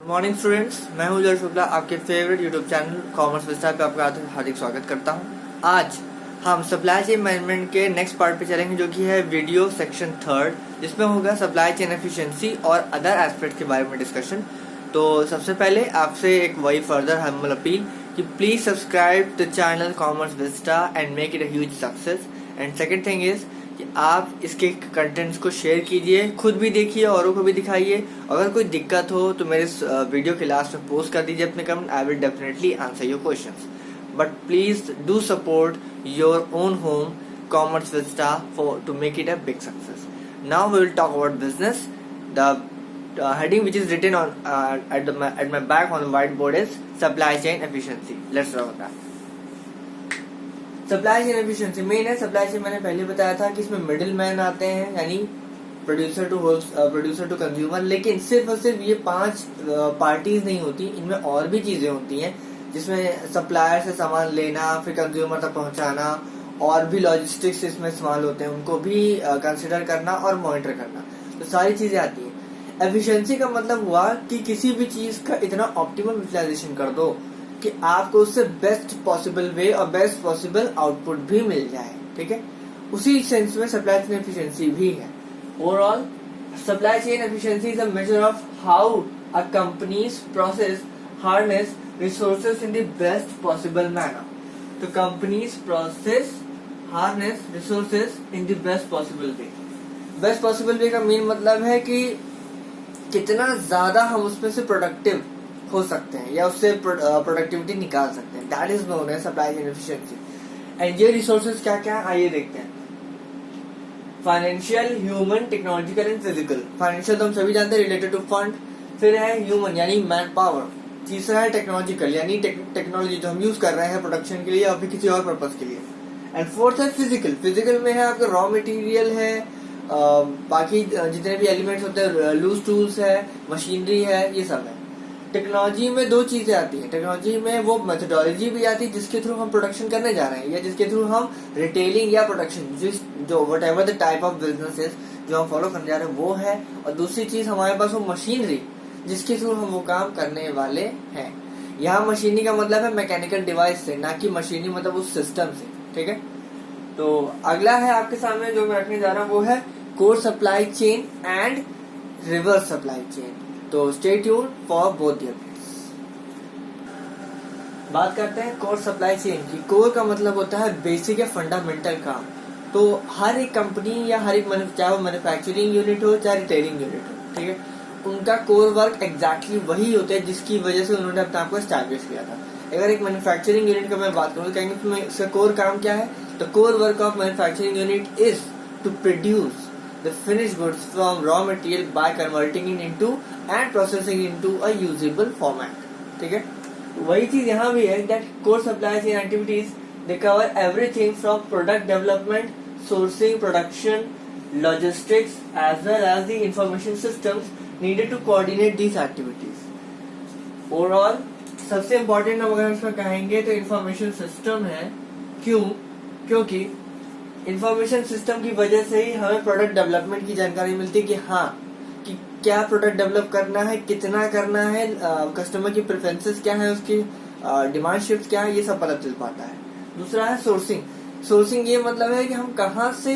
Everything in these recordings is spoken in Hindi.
मॉर्निंग स्टूडेंट्स, मैं हूं जय शुक्ला, आपके फेवरेट यूट्यूब चैनल कॉमर्स विस्तार पे आपका हार्दिक स्वागत करता हूं। आज हम सप्लाई चेन मैनेजमेंट के नेक्स्ट पार्ट पे चलेंगे, जो कि है वीडियो सेक्शन 3, जिसमें होगा सप्लाई चेन एफिशिएंसी और अदर एस्पेक्ट के बारे में डिस्कशन। तो सबसे पहले आपसे एक वही फर्दर हम्बल अपील कि please subscribe the channel commerce Vista and make it a huge success. And second thing is कि आप इसके कंटेंट्स को शेयर कीजिए, खुद भी देखिए, औरों को भी दिखाइए। अगर कोई दिक्कत हो तो मेरे वीडियो के लास्ट में पोस्ट कर दीजिए अपने comment. I will definitely answer your questions, but please do support your own home commerce vista for to make it a big success. Now we will talk about business. The heading which is written on at my back on the whiteboard is supply chain efficiency. Let's talk about that. Supply chain efficiency main है। सप्लाई चेन मैंने पहले बताया था कि इसमें मिडिल मैन आते हैं, यानी प्रोड्यूसर टू कंज्यूमर। लेकिन सिर्फ और सिर्फ ये 5 पार्टीज नहीं होती, इनमें और भी चीजें होती हैं, जिसमें सप्लायर से सामान लेना, फिर कंज्यूमर तक पहुंचाना, और भी लॉजिस्टिक्स इसमें इस्तेमाल होते हैं, उनको भी कंसिडर करना और मॉनिटर करना। तो सारी चीजें आती हैं। एफिशिएंसी का मतलब हुआ कि किसी भी चीज का इतना ऑप्टिमल यूटिलाइजेशन कर दो कि आपको उससे बेस्ट पॉसिबल वे और बेस्ट पॉसिबल आउटपुट भी मिल जाए। ठीक है, उसी सेंस में सप्लाई चेन एफिशिएंसी भी है। Overall supply chain efficiency is a measure of how a companies process harness resources in the best possible manner. तो companies process harness resources in the best possible way. Best possible way का मेन मतलब है कि कितना ज्यादा हम उसमें से प्रोडक्टिव हो सकते हैं या उससे प्रोडक्टिविटी निकाल सकते हैं। That is known as supply chain efficiency. And ये रिसोर्सेज क्या क्या है आइए देखते हैं। Financial, human, technological and physical. Financial तो हम सभी जानते हैं, रिलेटेड टू फंड। फिर है ह्यूमन यानी मैन पावर। तीसरा है टेक्नोलॉजिकल यानी टेक्नोलॉजी जो हम यूज कर रहे हैं प्रोडक्शन के लिए या फिर किसी और पर्पज के लिए। एंड फोर्थ है फिजिकल। फिजिकल में है आपका रॉ मटेरियल है, बाकी जितने भी एलिमेंट्स होते हैं, लूज टूल्स है, मशीनरी है, ये सब है। टेक्नोलॉजी में 2 चीजें आती हैं। टेक्नोलॉजी में वो मेथोडोलॉजी भी आती है जिसके थ्रू हम प्रोडक्शन करने जा रहे हैं, या जिसके थ्रू हम रिटेलिंग या प्रोडक्शन जो what ever the type of business जो हम फॉलो करने जा रहे हैं वो है। और दूसरी चीज हमारे पास वो मशीनरी जिसके थ्रू हम वो काम करने वाले हैं। यहाँ मशीनरी का मतलब है मैकेनिकल डिवाइस से, ना कि मशीनरी मतलब उस सिस्टम से। ठीक है, तो अगला है आपके सामने जो मैं रखने जा रहा हूँ वो है core supply chain and reverse supply chain. तो stay tuned for both the updates. बात करते हैं कोर सप्लाई चेन की। कोर का मतलब होता है बेसिक या फंडामेंटल काम। तो हर एक कंपनी या हर एक चाहे वो मैन्युफैक्चरिंग यूनिट हो चाहे रिटेलिंग यूनिट हो, ठीक है, उनका कोर वर्क एग्जैक्टली वही होता है जिसकी वजह से उन्होंने अपने आप को एस्टैब्लिश किया था। अगर एक मैन्युफैक्चरिंग यूनिट का मैं बात करूँ तो कहेंगे इसका कोर काम क्या है। तो core work of manufacturing unit is to produce the finished goods from raw material by converting it into and processing into a usable format. ठीक है, वही चीज यहाँ भी है that core supply chain activities they cover everything from product development, sourcing, production, logistics as well as the information systems needed to coordinate these activities. Overall सबसे important हम अगर इसमें कहेंगे तो information system है। क्योंकि इंफॉर्मेशन सिस्टम की वजह से ही हमें प्रोडक्ट डेवलपमेंट की जानकारी मिलती है कि हाँ कि क्या प्रोडक्ट डेवलप करना है, कितना करना है, कस्टमर की प्रेफरेंसेस क्या है, उसकी डिमांड शिफ्ट क्या है, ये सब पता चल पाता है। दूसरा है सोर्सिंग। सोर्सिंग ये मतलब है कि हम कहाँ से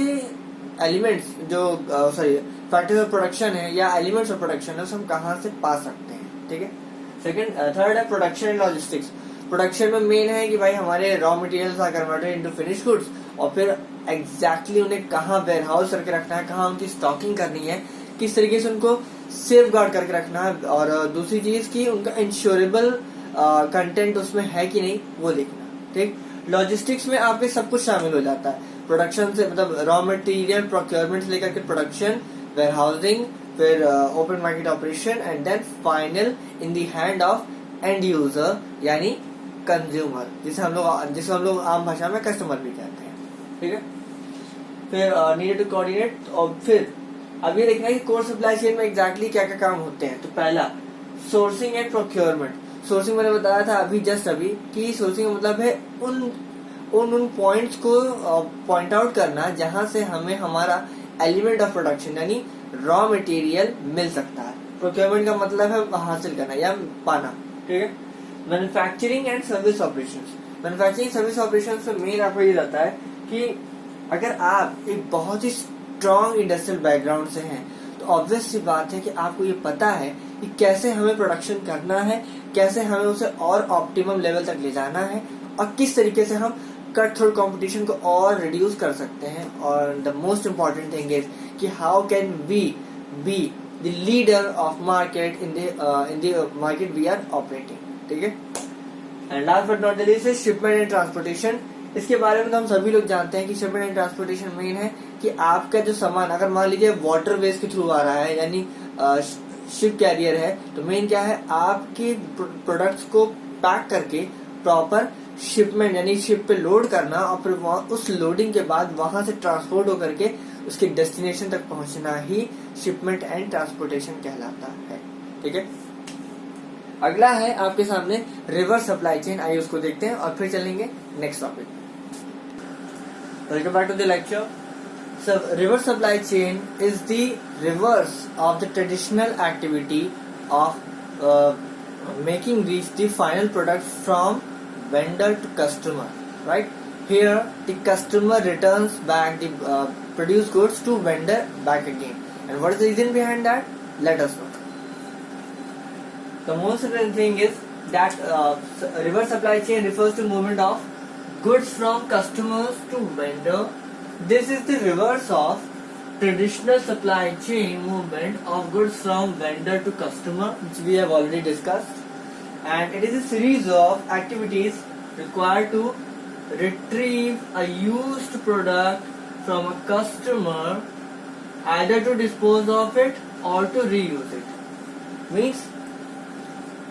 एलिमेंट्स जो फैक्टर्स ऑफ प्रोडक्शन है या एलिमेंट्स ऑफ प्रोडक्शन है, उसे हम कहाँ से पा सकते हैं। ठीक है, थर्ड है प्रोडक्शन एंड लॉजिस्टिक्स। प्रोडक्शन में मेन है कि भाई हमारे raw materials are converted into finish goods, और फिर एग्जैक्टली उन्हें कहाँ वेयर हाउस करके रखना है, कहाँ उनकी स्टॉकिंग करनी है, किस तरीके से उनको सेफ गार्ड करके रखना है, और दूसरी चीज की उनका इंश्योरेबल कंटेंट उसमें है कि नहीं वो देखना। ठीक, लॉजिस्टिक्स में आपके सब कुछ शामिल हो जाता है। प्रोडक्शन से मतलब रॉ मटेरियल प्रोक्योरमेंट से लेकर के प्रोडक्शन, वेयर हाउसिंग, फिर open market operation and then final in the hand of end user यानी कंज्यूमर, जिसे हम लोग आम भाषा में कस्टमर भी कहते हैं। ठीक है, फिर नीडेड टू कोऑर्डिनेट। और फिर अब ये देखना है कि कोर सप्लाई चेन में एग्जैक्टली क्या क्या काम होते हैं। तो पहला सोर्सिंग एंड प्रोक्योरमेंट। सोर्सिंग मैंने बताया था अभी कि सोर्सिंग का मतलब है उन पॉइंट्स को पॉइंट आउट करना जहां से हमें हमारा एलिमेंट ऑफ प्रोडक्शन यानी रॉ मटेरियल मिल सकता है। प्रोक्योरमेंट का मतलब है हासिल करना या पाना, ठीक है। Manufacturing and service operations, manufacturing service operations में मेन आपको ये रहता है कि अगर आप एक बहुत ही स्ट्रॉन्ग इंडस्ट्रियल बैकग्राउंड से हैं तो ऑब्वियस सी बात है कि आपको ये पता है कि कैसे हमें प्रोडक्शन करना है, कैसे हमें उसे और ऑप्टिमम लेवल तक ले जाना है और किस तरीके से हम कट थ्रू कंपटीशन को और रिड्यूस कर सकते हैं। और the most important thing is कि how can we be the leader of market in the market we are operating, ठीक है। And last but not the least is shipment and transportation. इसके बारे में तो हम सभी लोग जानते हैं कि शिपमेंट एंड ट्रांसपोर्टेशन मेन है कि आपका जो सामान अगर मान लीजिए वाटरवेज के थ्रू आ रहा है यानी शिप कैरियर है, तो मेन क्या है आपके प्रोडक्ट्स को पैक करके प्रॉपर शिपमेंट यानी शिप पे लोड करना और फिर उस लोडिंग के बाद वहां से ट्रांसपोर्ट होकर के उसके डेस्टिनेशन तक पहुंचना ही शिपमेंट एंड ट्रांसपोर्टेशन कहलाता है, ठीक है। अगला है आपके सामने रिवर्स सप्लाई चेन, आइए उसको देखते हैं और फिर चलेंगे next topic. Welcome back to the lecture. So reverse supply chain is the reverse of the traditional activity of making reach the final product from vendor to customer, right? Here the customer returns back the produced goods to vendor back again. And what is the reason behind that? Let us know. The most important thing is that reverse supply chain refers to movement of goods from customers to vendor. This is the reverse of traditional supply chain movement of goods from vendor to customer, which we have already discussed, and it is a series of activities required to retrieve a used product from a customer either to dispose of it or to reuse it. Means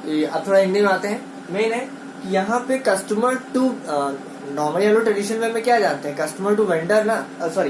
अब थोड़ा हिंदी में आते हैं। मेन है कि यहाँ पे कस्टमर टू नॉर्मली हम लोग ट्रेडिशनल वे में क्या जानते हैं, कस्टमर टू वेंडर ना, सॉरी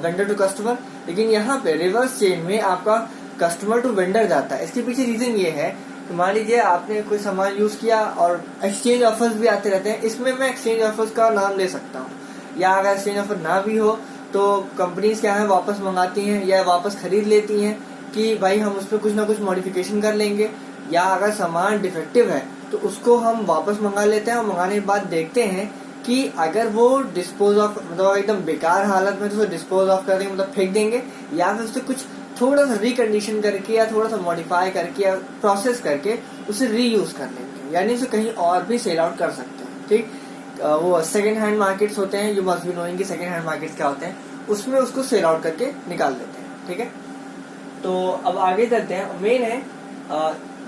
वेंडर टू कस्टमर, लेकिन यहाँ पे रिवर्स चेन में आपका कस्टमर टू वेंडर जाता है। इसके पीछे रीजन ये है कि मान लीजिए आपने कोई सामान यूज किया और एक्सचेंज ऑफर्स भी आते रहते हैं, इसमें मैं एक्सचेंज ऑफर्स का नाम ले सकता हूँ, या अगर एक्सचेंज ऑफर ना भी हो तो कंपनीज क्या है वापस मंगाती हैं या वापस खरीद लेती हैं कि भाई हम उस पर कुछ ना कुछ मॉडिफिकेशन कर लेंगे, या अगर सामान डिफेक्टिव है तो उसको हम वापस मंगा लेते हैं और मंगाने के बाद देखते हैं कि अगर वो डिस्पोज ऑफ मतलब एकदम बेकार हालत में तो उसे डिस्पोज ऑफ कर देंगे, मतलब फेंक देंगे, या फिर उससे कुछ थोड़ा सा रिकंडीशन करके या थोड़ा सा मॉडिफाई करके या प्रोसेस करके उसे रीयूज कर लेंगे, यानी उसे कहीं और भी सेल आउट कर सकते हैं, ठीक। वो सेकेंड हैंड मार्केट्स होते हैं, यू मस्ट बी नोइंग कि सेकेंड हैंड मार्केट्स क्या होते हैं, उसमें उसको सेल आउट करके निकाल देते हैं, ठीक है। तो अब आगे चलते हैं। मेन है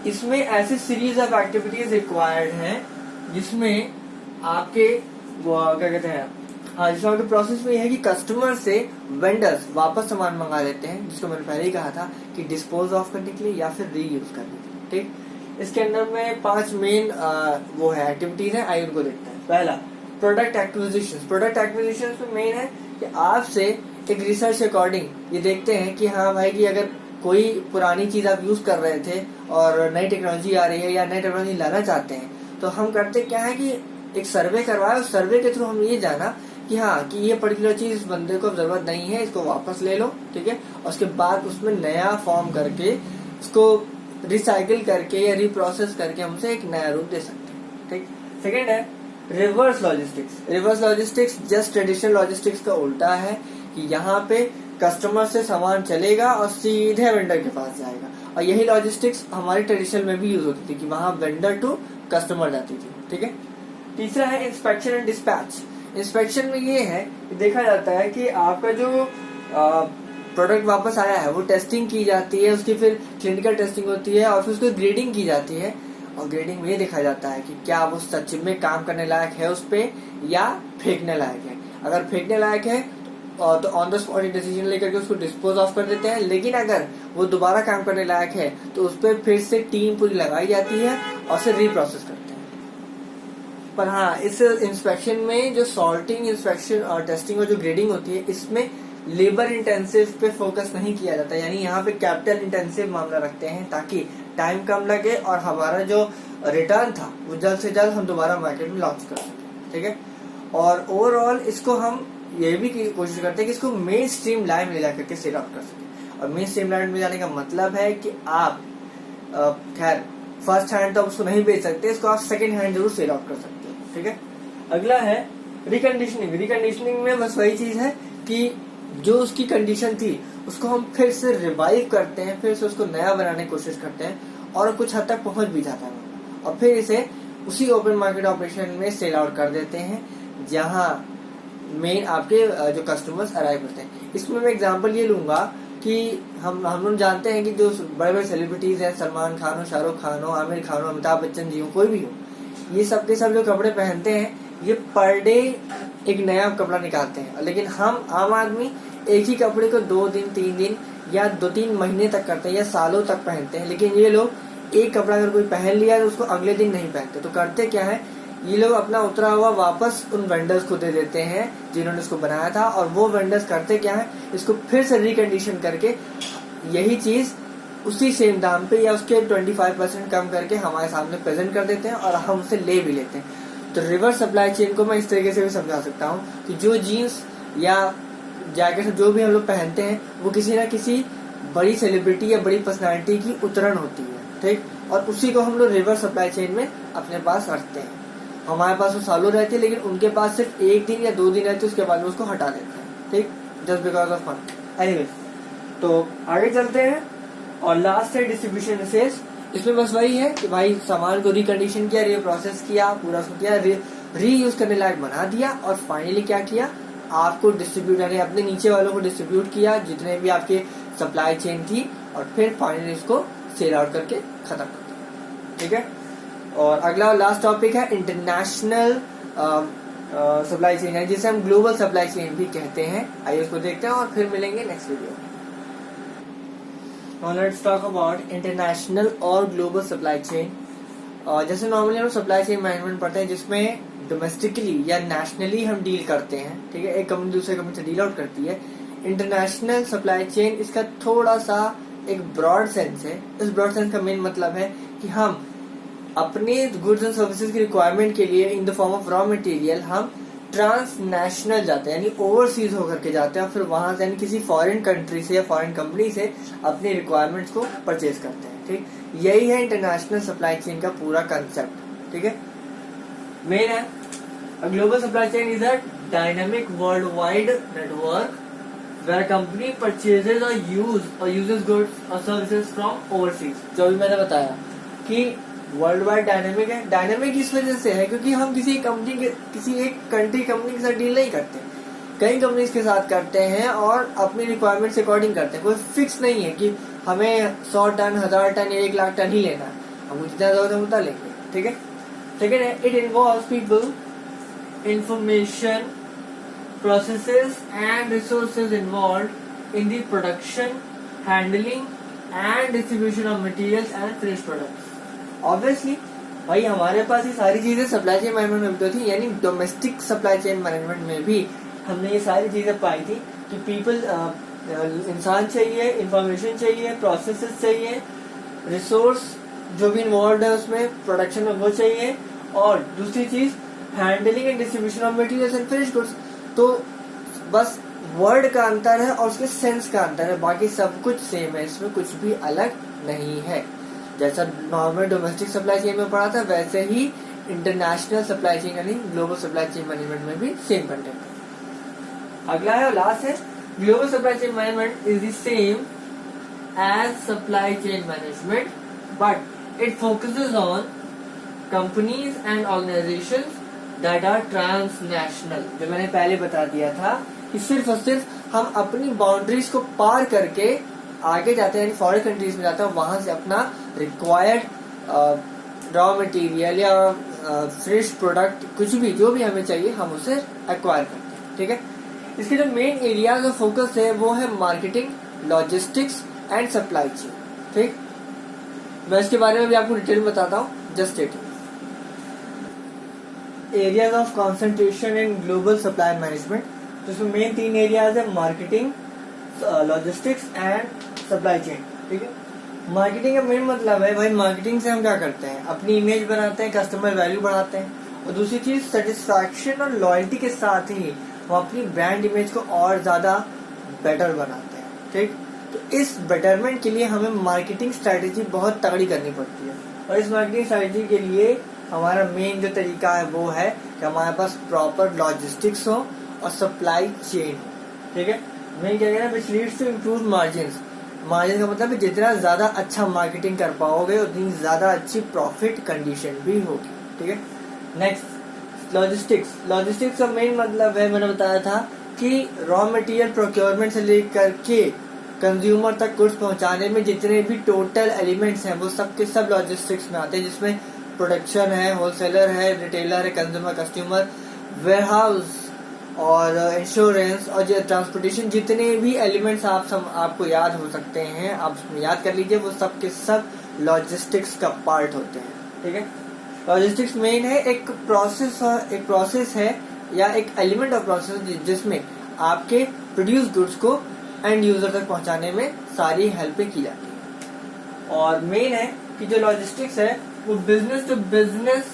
इसमें ऐसी सीरीज ऑफ एक्टिविटीज रिक्वायर्ड हैं जिसमें आपके क्या कहते हैं, हाँ, जिसमें आपके प्रोसेस में यह है कि कस्टमर से वेंडर्स वापस सामान मंगा लेते हैं, जिसको मैंने पहले ही कहा था कि डिस्पोज ऑफ करने के लिए या फिर रीयूज करने के लिए, ठीक। इसके अंदर में 5 मेन वो है एक्टिविटीज है, आइए उनको देखते हैं। पहला प्रोडक्ट एक्विजिशन। प्रोडक्ट एक्विजिशन में मेन है कि आपसे एक रिसर्च अकॉर्डिंग ये देखते हैं कि हाँ भाई कि अगर कोई पुरानी चीज आप यूज कर रहे थे और नई टेक्नोलॉजी आ रही है या नई टेक्नोलॉजी लाना चाहते हैं, तो हम करते क्या है कि एक सर्वे करवाया, उस सर्वे के थ्रू हम ये जाना कि हाँ कि ये पर्टिकुलर चीज इस बंदे को जरूरत नहीं है, इसको वापस ले लो, ठीक है। और उसके बाद उसमें नया फॉर्म करके उसको रिसाइकिल करके या रिप्रोसेस करके हमसे एक नया रूप दे सकते हैं, ठीक। सेकेंड है reverse logistics. Reverse logistics just traditional logistics का उल्टा है कि यहाँ पे कस्टमर से सामान चलेगा और सीधे वेंडर के पास जाएगा, और यही लॉजिस्टिक्स हमारे ट्रेडिशनल में भी यूज होती थी कि वहां वेंडर टू कस्टमर जाती थी, ठीक है। तीसरा है इंस्पेक्शन एंड डिस्पैच। इंस्पेक्शन में ये है कि देखा जाता है कि आपका जो प्रोडक्ट वापस आया है वो टेस्टिंग की जाती है, उसकी फिर क्लिनिकल टेस्टिंग होती है और फिर उसकी ग्रेडिंग की जाती है, और ग्रेडिंग में ये देखा जाता है कि क्या वो सच में काम करने लायक है उस पे या फेंकने लायक है। अगर फेंकने लायक है तो ऑन द स्पॉट डिसीजन लेकर के उसको डिस्पोज ऑफ कर देते हैं, लेकिन अगर वो दोबारा काम करने लायक है तो उस पर फिर से टीम पूरी लगाई जाती है और उसे रीप्रोसेस करते हैं। पर हाँ, इस इंस्पेक्शन में जो सॉर्टिंग इंस्पेक्शन और टेस्टिंग और जो ग्रेडिंग होती है इसमें लेबर इंटेंसिव पे फोकस नहीं किया जाता, यानी यहाँ पे कैपिटल इंटेंसिव मामला रखते हैं ताकि टाइम कम लगे और हमारा जो रिटर्न था वो जल्द से जल्द हम दोबारा मार्केट में लॉन्च कर सकें, ठीक है। और ओवरऑल इसको हम ये भी कोशिश करते हैं कि इसको मेन स्ट्रीम लाइन में ला करके सेल आउट कर सके, और मेन स्ट्रीम लाइन में जाने का मतलब है कि आप खैर फर्स्ट हैंड तो आप उसको नहीं बेच सकते, इसको आप सेकंड हैंड जरूर सेल आउट कर सकते हो, ठीक है। अगला है रिकंडीशनिंग। रिकंडीशनिंग में बस वही चीज है कि जो उसकी कंडीशन थी उसको हम फिर से रिवाइव करते हैं, फिर से उसको नया बनाने की कोशिश करते हैं और कुछ हद तक पहुंच भी जाता है और फिर इसे उसी ओपन मार्केट ऑपरेशन में सेल आउट कर देते हैं जहां मेन आपके जो कस्टमर्स अराइव होते हैं। इसमें मैं एग्जांपल ये लूंगा कि हम लोग जानते हैं कि जो बड़े बड़े सेलिब्रिटीज हैं, सलमान खान हो, शाहरुख खान हो, आमिर खान हो, अमिताभ बच्चन जी हो, कोई भी हो, ये सब के सब जो कपड़े पहनते हैं ये पर डे एक नया कपड़ा निकालते हैं। लेकिन हम आम आदमी एक ही कपड़े को 2 दिन 3 दिन या 2-3 महीने तक करते हैं या सालों तक पहनते हैं। लेकिन ये लोग एक कपड़ा अगर कोई पहन लिया तो उसको अगले दिन नहीं पहनते। तो करते क्या है, ये लोग अपना उतरा हुआ वापस उन वेंडर्स को दे देते हैं जिन्होंने इसको बनाया था, और वो वेंडर्स करते क्या है, इसको फिर से रिकंडीशन करके यही चीज उसी सेम दाम पे या उसके 25% कम करके हमारे सामने प्रेजेंट कर देते हैं और हम उसे ले भी लेते हैं। तो रिवर्स सप्लाई चेन को मैं इस तरीके से भी समझा सकता हूँ कि जो जीन्स या जैकेट जो भी हम लोग पहनते हैं वो किसी ना किसी बड़ी सेलिब्रिटी या बड़ी पर्सनालिटी की उतरण होती है, ठीक, और उसी को हम लोग रिवर्स सप्लाई चेन में अपने पास रखते हैं। हमारे पास वो सालों रहती है लेकिन उनके पास सिर्फ 1 दिन या 2 दिन रहती है, उसके बाद में उसको हटा देते हैं, ठीक, just because of fun. Anyways, तो आगे चलते हैं और लास्ट है डिस्ट्रीब्यूशन सेल्स। इसमें बस वही है कि भाई सामान को रिकंडीशन किया, रीप्रोसेस किया, पूरा उसको किया, रीयूज करने लायक बना दिया और फाइनली क्या किया, आपको डिस्ट्रीब्यूट यानी अपने नीचे वालों को डिस्ट्रीब्यूट किया जितने भी आपके सप्लाई चेन थी, और फिर फाइनली इसको सेल आउट करके खत्म कर दिया, ठीक है। और अगला और लास्ट टॉपिक है इंटरनेशनल सप्लाई चेन, है जिसे हम ग्लोबल सप्लाई चेन भी कहते हैं। आइए उसको देखते हैं और फिर मिलेंगे नेक्स्ट वीडियो में। Now let's talk about international और ग्लोबल सप्लाई चेन। जैसे नॉर्मली हम सप्लाई चेन मैनेजमेंट पढ़ते हैं जिसमें डोमेस्टिकली या नेशनली हम डील करते हैं, ठीक है, एक कंपनी दूसरे कंपनी से डील आउट करती है। इंटरनेशनल सप्लाई चेन इसका थोड़ा सा एक ब्रॉड सेंस है। इस ब्रॉड सेंस का मेन मतलब है कि हम अपने गुड्स एंड सर्विसेज की रिक्वायरमेंट के लिए इन the form of raw material हम ट्रांसनेशनल जाते हैं, यानी ओवरसीज होकर के जाते हैं और फिर वहां से यानी किसी फॉरेन कंट्री से या फॉरेन कंपनी से अपनी रिक्वायरमेंट्स को परचेज करते हैं, ठीक। यही है इंटरनेशनल सप्लाई चेन का पूरा कंसेप्ट, ठीक है। मेन है a global supply chain is a dynamic world wide network where company purchases और यूजेस गुड्स और सर्विसेज फ्रॉम ओवरसीज। जो भी मैंने बताया कि वर्ल्ड वाइड डायनेमिक है। डायनेमिक इस वजह से है क्योंकि हम किसी एक कंट्री कंपनी के साथ डील नहीं करते, कई कंपनीज के साथ करते हैं और अपनी रिक्वायरमेंट से अकॉर्डिंग करते हैं। कोई फिक्स नहीं है कि हमें 100 टन 1000 टन या 1 लाख टन ही लेना है, हम जितना जरूरत है उतना लेंगे, ठीक है। सेकेंड है it involves people, information, processes and resources involved in the production, handling and distribution of materials and finish products. Obviously भाई हमारे पास ये सारी चीजें सप्लाई चेन मैनेजमेंट में भी तो थी, यानी डोमेस्टिक सप्लाई चेन मैनेजमेंट में भी हमने ये सारी चीजें पाई थी कि पीपल इंसान चाहिए, इंफॉर्मेशन चाहिए, प्रोसेसेस चाहिए, रिसोर्स जो भी इन्वॉल्व है उसमें प्रोडक्शन में वो चाहिए, और दूसरी चीज handling and distribution of materials and finish goods. तो बस वर्ड का अंतर है और उसके सेंस का अंतर है, बाकी सब कुछ सेम है, इसमें कुछ भी अलग नहीं है। जैसा नॉर्मल डोमेस्टिक सप्लाई चेन में पढ़ा था वैसे ही इंटरनेशनल सप्लाई चेन यानी ग्लोबल सप्लाई चेन मैनेजमेंट में भी सेम कंटेंट है। अगला है और लास्ट है global supply chain management is the same as supply chain management but it focuses on companies and organisations that are transnational. जो मैंने पहले बता दिया था कि सिर्फ और सिर्फ हम अपनी बाउंड्रीज को पार करके आगे जाते हैं, फॉरेन कंट्रीज में जाते हैं, वहां से अपना रिक्वायर्ड रॉ मटेरियल या फ्रेश प्रोडक्ट कुछ भी जो भी हमें चाहिए हम उसे एक्वायर करते हैं, ठीक है। इसके जो मेन एरियाज ऑफ फोकस है वो है marketing, logistics and supply chain, ठीक। मैं इसके बारे में भी आपको डिटेल में बताता हूँ, just it. Areas of concentration in global supply management, तो इसमें मेन 3 एरियाज है, marketing, logistics and supply chain, ठीक है। मार्केटिंग का मेन मतलब है भाई मार्केटिंग से हम क्या करते हैं, अपनी इमेज बनाते हैं, कस्टमर वैल्यू बढ़ाते हैं, और दूसरी चीज सेटिस्फैक्शन और लॉयल्टी के साथ ही हम अपनी ब्रांड इमेज को और ज्यादा बेटर बनाते हैं, ठीक। तो इस बेटरमेंट के लिए हमें मार्केटिंग स्ट्रैटेजी बहुत तगड़ी करनी पड़ती है। और इस मार्केटिंग स्ट्रैटेजी के लिए हमारा मेन जो तरीका है वो है कि हमारे पास प्रॉपर लॉजिस्टिक्स हो और सप्लाई चेन हो, ठीक है। मेन क्या कहना है, which leads to improve margins. Margin का मतलब जितना ज्यादा अच्छा मार्केटिंग कर पाओगे उतनी ज्यादा अच्छी प्रॉफिट कंडीशन भी होगी, ठीक है। नेक्स्ट लॉजिस्टिक्स का मेन मतलब है, मैंने बताया था कि रॉ मटेरियल प्रोक्योरमेंट से लेकर के कंज्यूमर तक गुड्स पहुंचाने में जितने भी टोटल एलिमेंट्स हैं वो सब के सब लॉजिस्टिक्स में आते हैं, जिसमें प्रोडक्शन है, होलसेलर है, रिटेलर है, कंज्यूमर, कस्टमर, वेयरहाउस और इंश्योरेंस और ट्रांसपोर्टेशन, जितने भी एलिमेंट्स आपको याद हो सकते हैं आप याद कर लीजिए, वो सब के सब लॉजिस्टिक्स का पार्ट होते हैं, ठीक है। लॉजिस्टिक्स मेन है एक प्रोसेस है या एक एलिमेंट ऑफ प्रोसेस जिसमें आपके प्रोड्यूस गुड्स को एंड यूजर तक पहुंचाने में सारी हेल्पें की जाती है। और मेन है कि जो लॉजिस्टिक्स है वो बिजनेस टू बिजनेस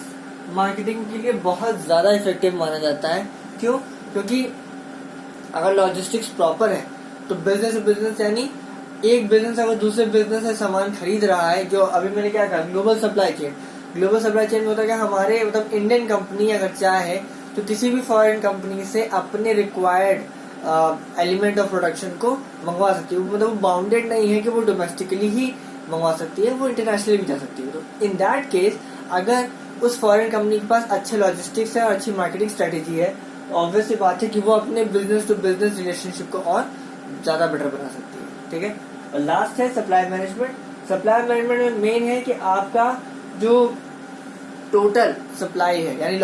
मार्केटिंग के लिए बहुत ज्यादा इफेक्टिव माना जाता है। क्यों? क्योंकि अगर लॉजिस्टिक्स प्रॉपर है तो बिजनेस टू बिजनेस यानी एक बिजनेस अगर दूसरे बिजनेस से सामान खरीद रहा है, जो अभी मैंने क्या कहा, ग्लोबल सप्लाई चेन में होता है कि हमारे मतलब इंडियन कंपनी अगर चाहे तो किसी भी फॉरेन कंपनी से अपने रिक्वायर्ड एलिमेंट ऑफ प्रोडक्शन को मंगवा सकती है। मतलब वो बाउंडेड नहीं है कि वो डोमेस्टिकली ही मंगवा सकती है, वो इंटरनेशनली भी जा सकती है। तो इन दैट केस अगर उस फॉरेन कंपनी के पास अच्छे लॉजिस्टिक्स है और अच्छी मार्केटिंग स्ट्रेटेजी है, ऑब्वियसली बात है कि वो अपने बिजनेस टू बिजनेस रिलेशनशिप को और ज्यादा बेटर बना सकती है, ठीक है। और लास्ट है सप्लाई मैनेजमेंट में मेन है कि आपका जो टोटल सप्लाई है यानी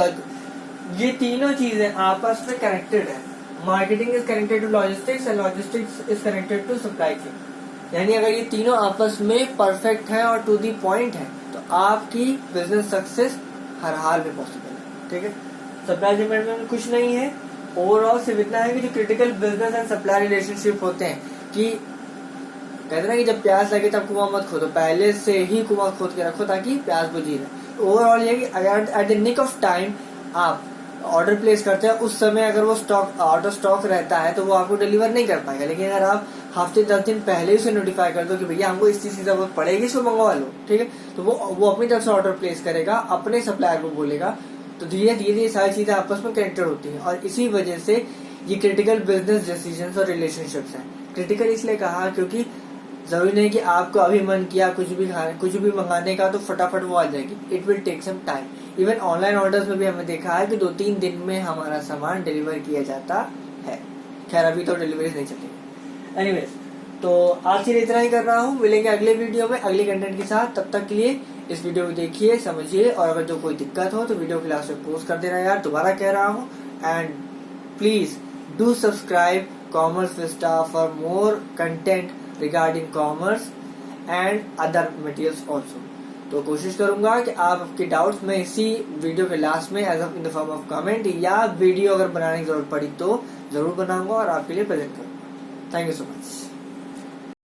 ये तीनों चीजें आपस में कनेक्टेड है। Marketing is connected to logistics and logistics is connected to supply chain. यानी अगर ये तीनों आपस में परफेक्ट है और टू दी पॉइंट है तो आपकी बिजनेस सक्सेस हर हाल में पॉसिबल है, ठीक है। सप्लाई चेन मैनेजमेंट में कुछ नहीं है, ओवरऑल सिर्फ इतना है कि जो critical business and supply relationship होते हैं, कि कहते हैं ना कि जब प्यास लगे तब कुआं मत खोदो, पहले से ही कुआं खोद के रखो ताकि प्यास बुझी रहे। ओवरऑल ये कि अगर at the nick of time आप ऑर्डर प्लेस करते हैं उस समय अगर वो स्टॉक आउट ऑफ स्टॉक रहता है तो वो आपको डिलीवर नहीं कर पाएगा। लेकिन अगर आप हफ्ते 10 दिन पहले उसे नोटिफाई कर दो कि भैया हमको इस चीज की जरूरत पड़ेगी, इसको मंगवा लो, ठीक है, तो वो अपनी तरफ से ऑर्डर प्लेस करेगा, अपने सप्लायर को बोलेगा। तो धीरे धीरे सारी चीजें आपस में कनेक्टेड होती हैं और इसी वजह से ये क्रिटिकल बिजनेस डिसीजंस और रिलेशनशिप्स हैं। क्रिटिकल इसलिए कहा क्योंकि जरूरी नहीं कि आपको अभी मन किया कुछ भी मंगाने का तो फटाफट वो आ जाएगी, it will take some time. Even online orders में भी हमने देखा है कि 2-3 दिन में हमारा सामान डिलीवर किया जाता है। खैर अभी तो डिलीवरी नहीं चलेगी। एनीवेज, तो आज के लिए इतना ही कर रहा हूँ। मिलेंगे अगले वीडियो में अगले कंटेंट के साथ। तब तक के लिए इस वीडियो को देखिए, समझिए और अगर जो कोई दिक्कत हो तो वीडियो के लास्ट में पोस्ट कर देना यार, दोबारा कह रहा हूँ। And please do subscribe commerce vista for more content regarding commerce and other materials also. तो कोशिश करूंगा कि आप आपके डाउट्स में इसी वीडियो के लास्ट में as in the form of comment या वीडियो अगर बनाने की जरूरत पड़ी तो जरूर बनाऊंगा और आपके लिए प्रेजेंट करूंगा। Thank you so much.